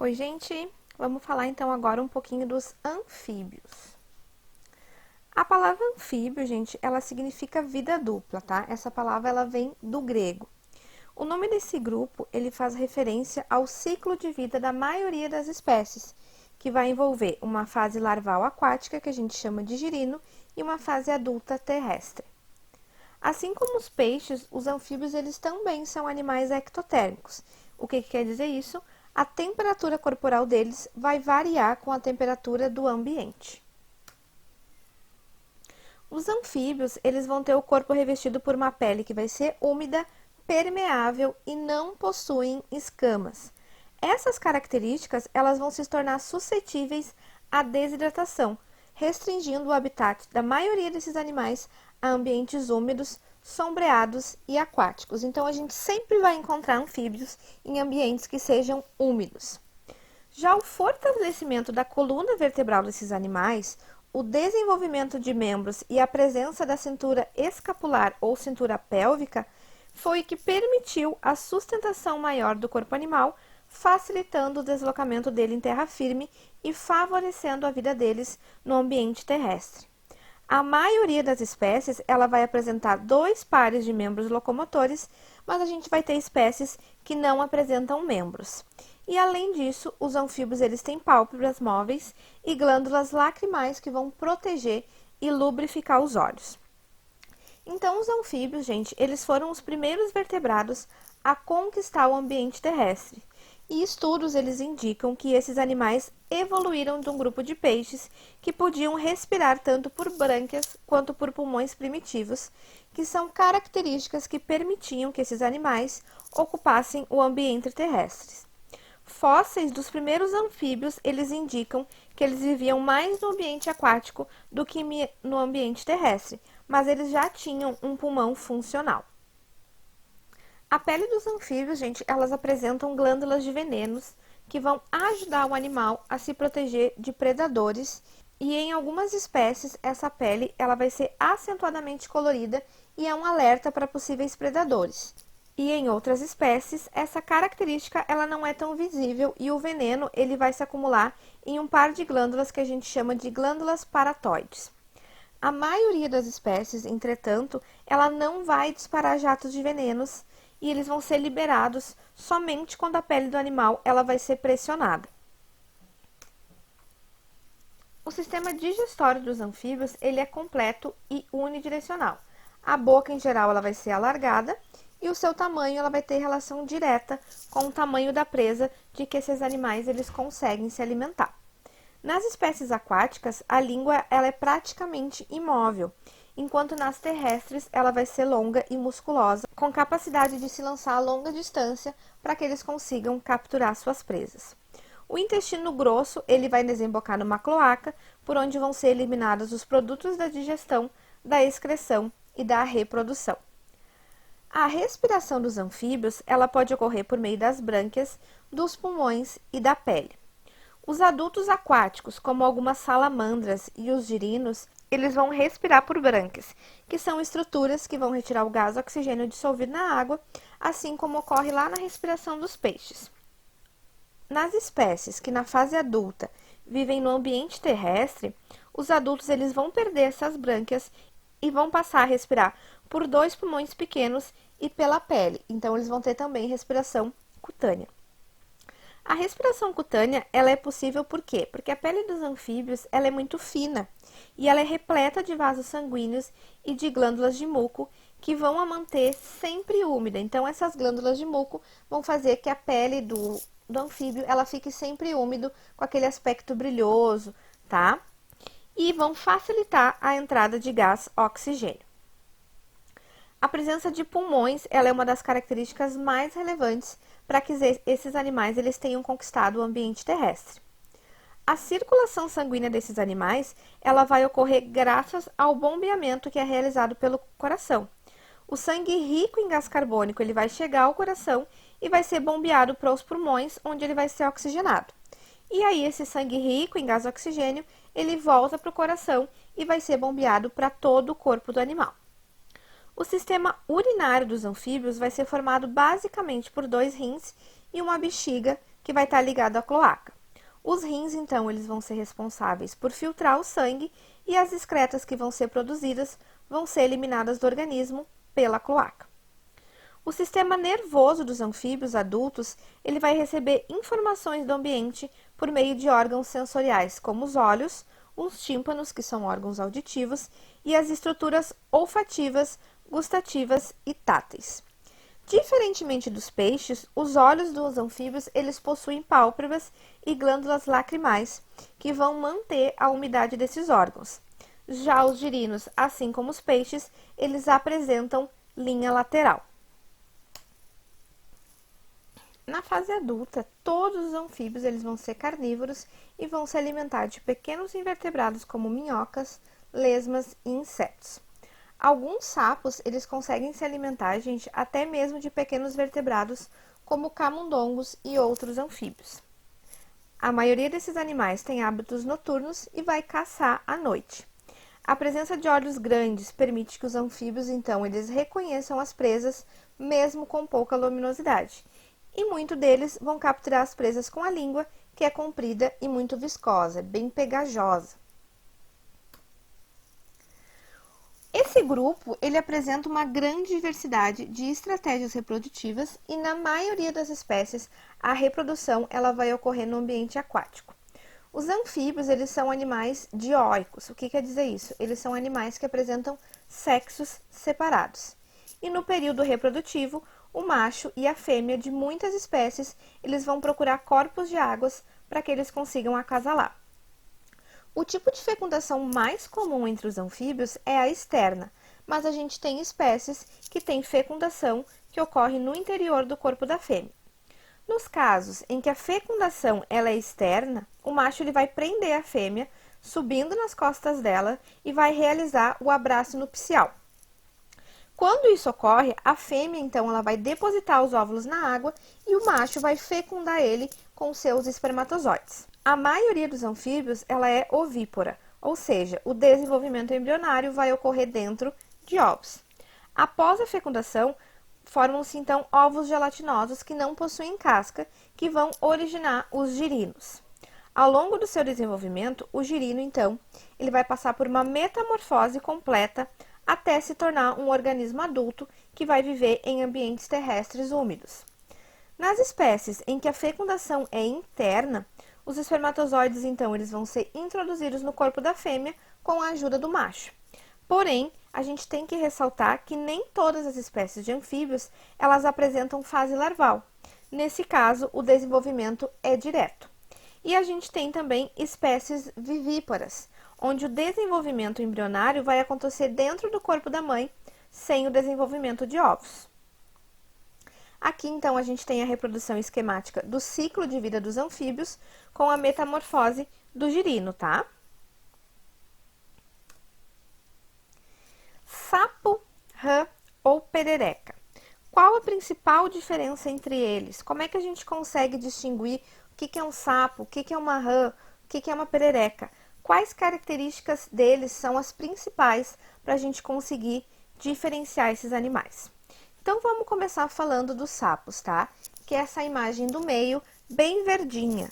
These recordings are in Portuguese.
Oi, gente! Vamos falar então agora um pouquinho dos anfíbios. A palavra anfíbio, gente, ela significa vida dupla, tá? Essa palavra ela vem do grego. O nome desse grupo, ele faz referência ao ciclo de vida da maioria das espécies, que vai envolver uma fase larval aquática, que a gente chama de girino, e uma fase adulta terrestre. Assim como os peixes, os anfíbios eles também são animais ectotérmicos. O que quer dizer isso? A temperatura corporal deles vai variar com a temperatura do ambiente. Os anfíbios, eles vão ter o corpo revestido por uma pele que vai ser úmida, permeável e não possuem escamas. Essas características, elas vão se tornar suscetíveis à desidratação, restringindo o habitat da maioria desses animais a ambientes úmidos, sombreados e aquáticos. Então, a gente sempre vai encontrar anfíbios em ambientes que sejam úmidos. Já o fortalecimento da coluna vertebral desses animais, o desenvolvimento de membros e a presença da cintura escapular ou cintura pélvica foi o que permitiu a sustentação maior do corpo animal, facilitando o deslocamento dele em terra firme e favorecendo a vida deles no ambiente terrestre. A maioria das espécies ela vai apresentar 2 pares de membros locomotores, mas a gente vai ter espécies que não apresentam membros. E além disso, os anfíbios eles têm pálpebras móveis e glândulas lacrimais que vão proteger e lubrificar os olhos. Então, os anfíbios, gente, eles foram os primeiros vertebrados a conquistar o ambiente terrestre. E estudos eles indicam que esses animais evoluíram de um grupo de peixes que podiam respirar tanto por brânquias quanto por pulmões primitivos, que são características que permitiam que esses animais ocupassem o ambiente terrestre. Fósseis dos primeiros anfíbios, eles indicam que eles viviam mais no ambiente aquático do que no ambiente terrestre, mas eles já tinham um pulmão funcional. A pele dos anfíbios, gente, elas apresentam glândulas de venenos que vão ajudar o animal a se proteger de predadores e em algumas espécies essa pele ela vai ser acentuadamente colorida e é um alerta para possíveis predadores. E em outras espécies, essa característica ela não é tão visível e o veneno ele vai se acumular em um par de glândulas que a gente chama de glândulas paratoides. A maioria das espécies, entretanto, ela não vai disparar jatos de venenos e eles vão ser liberados somente quando a pele do animal ela vai ser pressionada. O sistema digestório dos anfíbios ele é completo e unidirecional. A boca, em geral, ela vai ser alargada e o seu tamanho ela vai ter relação direta com o tamanho da presa de que esses animais eles conseguem se alimentar. Nas espécies aquáticas, a língua ela é praticamente imóvel, enquanto nas terrestres ela vai ser longa e musculosa, com capacidade de se lançar a longa distância para que eles consigam capturar suas presas. O intestino grosso ele vai desembocar numa cloaca, por onde vão ser eliminados os produtos da digestão, da excreção e da reprodução. A respiração dos anfíbios ela pode ocorrer por meio das brânquias, dos pulmões e da pele. Os adultos aquáticos, como algumas salamandras e os girinos, eles vão respirar por brânquias, que são estruturas que vão retirar o gás oxigênio dissolvido na água, assim como ocorre lá na respiração dos peixes. Nas espécies que na fase adulta vivem no ambiente terrestre, os adultos eles vão perder essas brânquias e vão passar a respirar por 2 pulmões pequenos e pela pele, então eles vão ter também respiração cutânea. A respiração cutânea, ela é possível por quê? Porque a pele dos anfíbios, ela é muito fina e ela é repleta de vasos sanguíneos e de glândulas de muco que vão a manter sempre úmida. Então, essas glândulas de muco vão fazer que a pele do anfíbio, ela fique sempre úmido, com aquele aspecto brilhoso, tá? E vão facilitar a entrada de gás oxigênio. A presença de pulmões, ela é uma das características mais relevantes para que esses animais eles tenham conquistado o ambiente terrestre. A circulação sanguínea desses animais, ela vai ocorrer graças ao bombeamento que é realizado pelo coração. O sangue rico em gás carbônico, ele vai chegar ao coração e vai ser bombeado para os pulmões, onde ele vai ser oxigenado. E aí, esse sangue rico em gás oxigênio, ele volta para o coração e vai ser bombeado para todo o corpo do animal. O sistema urinário dos anfíbios vai ser formado basicamente por 2 rins e uma bexiga, que vai estar ligado à cloaca. Os rins, então, eles vão ser responsáveis por filtrar o sangue e as excretas que vão ser produzidas vão ser eliminadas do organismo pela cloaca. O sistema nervoso dos anfíbios adultos, ele vai receber informações do ambiente por meio de órgãos sensoriais, como os olhos, os tímpanos, que são órgãos auditivos, e as estruturas olfativas, gustativas e táteis. Diferentemente dos peixes, os olhos dos anfíbios, eles possuem pálpebras e glândulas lacrimais, que vão manter a umidade desses órgãos. Já os girinos, assim como os peixes, eles apresentam linha lateral. Na fase adulta, todos os anfíbios eles vão ser carnívoros e vão se alimentar de pequenos invertebrados como minhocas, lesmas e insetos. Alguns sapos, eles conseguem se alimentar, gente, até mesmo de pequenos vertebrados como camundongos e outros anfíbios. A maioria desses animais tem hábitos noturnos e vai caçar à noite. A presença de olhos grandes permite que os anfíbios, então, eles reconheçam as presas, mesmo com pouca luminosidade. E muitos deles vão capturar as presas com a língua, que é comprida e muito viscosa, bem pegajosa. Esse grupo, ele apresenta uma grande diversidade de estratégias reprodutivas e na maioria das espécies, a reprodução ela vai ocorrer no ambiente aquático. Os anfíbios, eles são animais dioicos. O que quer dizer isso? Eles são animais que apresentam sexos separados. E no período reprodutivo, o macho e a fêmea de muitas espécies, eles vão procurar corpos de águas para que eles consigam acasalar. O tipo de fecundação mais comum entre os anfíbios é a externa, mas a gente tem espécies que têm fecundação que ocorre no interior do corpo da fêmea. Nos casos em que a fecundação ela é externa, o macho ele vai prender a fêmea, subindo nas costas dela e vai realizar o abraço nupcial. Quando isso ocorre, a fêmea, então, ela vai depositar os óvulos na água e o macho vai fecundar ele com seus espermatozoides. A maioria dos anfíbios, ela é ovípora, ou seja, o desenvolvimento embrionário vai ocorrer dentro de ovos. Após a fecundação, formam-se, então, ovos gelatinosos que não possuem casca, que vão originar os girinos. Ao longo do seu desenvolvimento, o girino, então, ele vai passar por uma metamorfose completa até se tornar um organismo adulto que vai viver em ambientes terrestres úmidos. Nas espécies em que a fecundação é interna, os espermatozoides, então, eles vão ser introduzidos no corpo da fêmea com a ajuda do macho. Porém, a gente tem que ressaltar que nem todas as espécies de anfíbios, elas apresentam fase larval. Nesse caso, o desenvolvimento é direto. E a gente tem também espécies vivíparas, onde o desenvolvimento embrionário vai acontecer dentro do corpo da mãe, sem o desenvolvimento de ovos. Aqui, então, a gente tem a reprodução esquemática do ciclo de vida dos anfíbios com a metamorfose do girino, tá? Sapo, rã ou perereca. Qual a principal diferença entre eles? Como é que a gente consegue distinguir o que é um sapo, o que é uma rã, o que é uma perereca? Quais características deles são as principais para a gente conseguir diferenciar esses animais? Então, vamos começar falando dos sapos, tá? Que é essa imagem do meio, bem verdinha.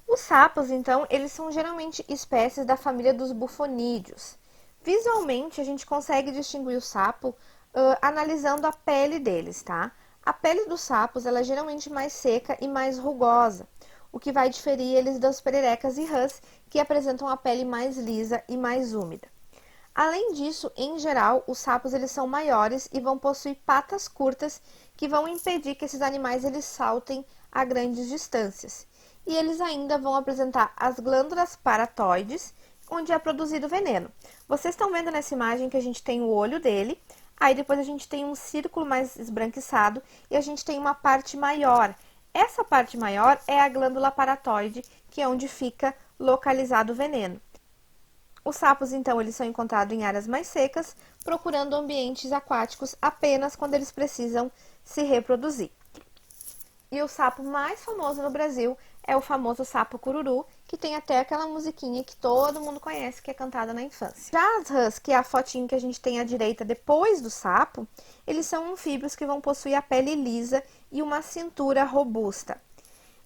Os sapos, então, eles são geralmente espécies da família dos bufonídeos. Visualmente, a gente consegue distinguir o sapo analisando a pele deles, tá? A pele dos sapos, ela é geralmente mais seca e mais rugosa, o que vai diferir eles das pererecas e rãs, que apresentam a pele mais lisa e mais úmida. Além disso, em geral, os sapos eles são maiores e vão possuir patas curtas que vão impedir que esses animais eles saltem a grandes distâncias. E eles ainda vão apresentar as glândulas paratoides, onde é produzido veneno. Vocês estão vendo nessa imagem que a gente tem o olho dele, aí depois a gente tem um círculo mais esbranquiçado e a gente tem uma parte maior. Essa parte maior é a glândula paratoide, que é onde fica localizado o veneno. Os sapos, então, eles são encontrados em áreas mais secas, procurando ambientes aquáticos apenas quando eles precisam se reproduzir. E o sapo mais famoso no Brasil é o famoso sapo cururu, que tem até aquela musiquinha que todo mundo conhece, que é cantada na infância. Já as rãs, que é a fotinho que a gente tem à direita depois do sapo, eles são anfíbios que vão possuir a pele lisa e uma cintura robusta.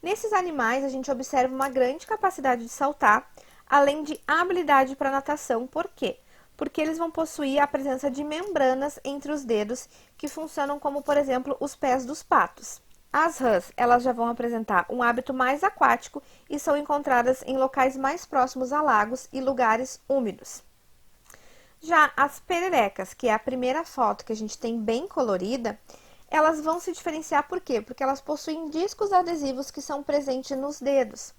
Nesses animais, a gente observa uma grande capacidade de saltar, além de habilidade para natação. Por quê? Porque eles vão possuir a presença de membranas entre os dedos, que funcionam como, por exemplo, os pés dos patos. As rãs, elas já vão apresentar um hábito mais aquático e são encontradas em locais mais próximos a lagos e lugares úmidos. Já as pererecas, que é a primeira foto que a gente tem bem colorida, elas vão se diferenciar por quê? Porque elas possuem discos adesivos que são presentes nos dedos,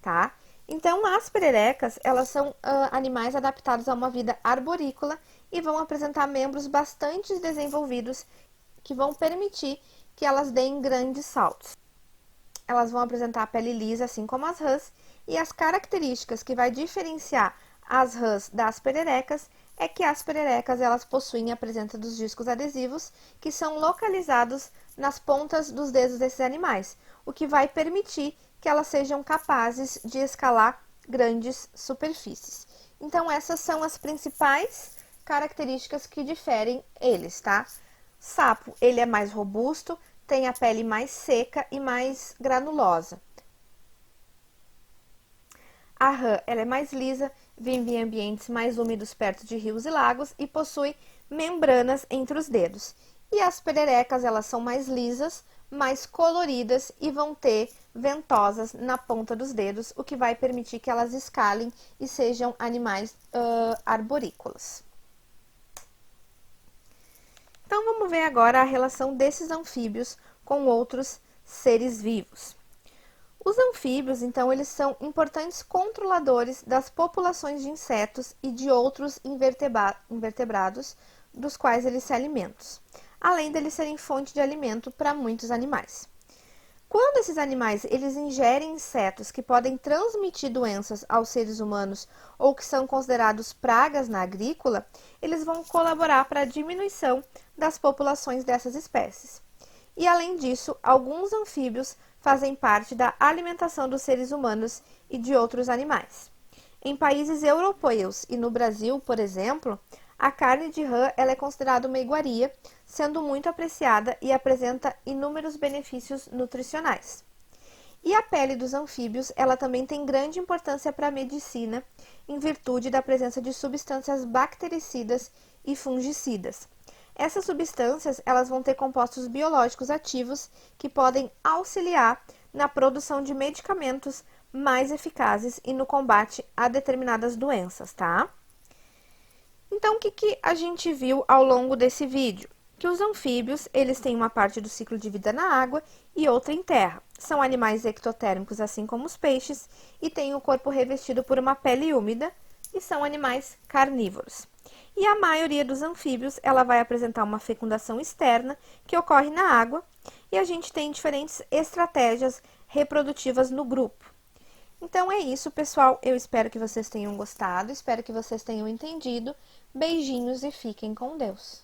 tá? Então, as pererecas, elas são animais adaptados a uma vida arborícola e vão apresentar membros bastante desenvolvidos que vão permitir que elas deem grandes saltos. Elas vão apresentar a pele lisa, assim como as rãs, e as características que vai diferenciar as rãs das pererecas é que as pererecas elas possuem a presença dos discos adesivos que são localizados nas pontas dos dedos desses animais, o que vai permitir que elas sejam capazes de escalar grandes superfícies. Então, essas são as principais características que diferem eles, tá? Sapo, ele é mais robusto, tem a pele mais seca e mais granulosa. A rã, ela é mais lisa, vive em ambientes mais úmidos perto de rios e lagos e possui membranas entre os dedos. E as pererecas, elas são mais lisas, mais coloridas e vão ter ventosas na ponta dos dedos, o que vai permitir que elas escalem e sejam animais arborícolas. Então, vamos ver agora a relação desses anfíbios com outros seres vivos. Os anfíbios, então, eles são importantes controladores das populações de insetos e de outros invertebrados dos quais eles se alimentam, além deles serem fonte de alimento para muitos animais. Quando esses animais eles ingerem insetos que podem transmitir doenças aos seres humanos ou que são considerados pragas na agrícola, eles vão colaborar para a diminuição das populações dessas espécies. E além disso, alguns anfíbios fazem parte da alimentação dos seres humanos e de outros animais. Em países europeus e no Brasil, por exemplo, a carne de rã ela é considerada uma iguaria, sendo muito apreciada e apresenta inúmeros benefícios nutricionais. E a pele dos anfíbios ela também tem grande importância para a medicina, em virtude da presença de substâncias bactericidas e fungicidas. Essas substâncias elas vão ter compostos biológicos ativos que podem auxiliar na produção de medicamentos mais eficazes e no combate a determinadas doenças, tá? Então, o que a gente viu ao longo desse vídeo? Que os anfíbios, eles têm uma parte do ciclo de vida na água e outra em terra. São animais ectotérmicos, assim como os peixes, e têm o corpo revestido por uma pele úmida, e são animais carnívoros. E a maioria dos anfíbios, ela vai apresentar uma fecundação externa, que ocorre na água, e a gente tem diferentes estratégias reprodutivas no grupo. Então é isso, pessoal. Eu espero que vocês tenham gostado, espero que vocês tenham entendido. Beijinhos e fiquem com Deus.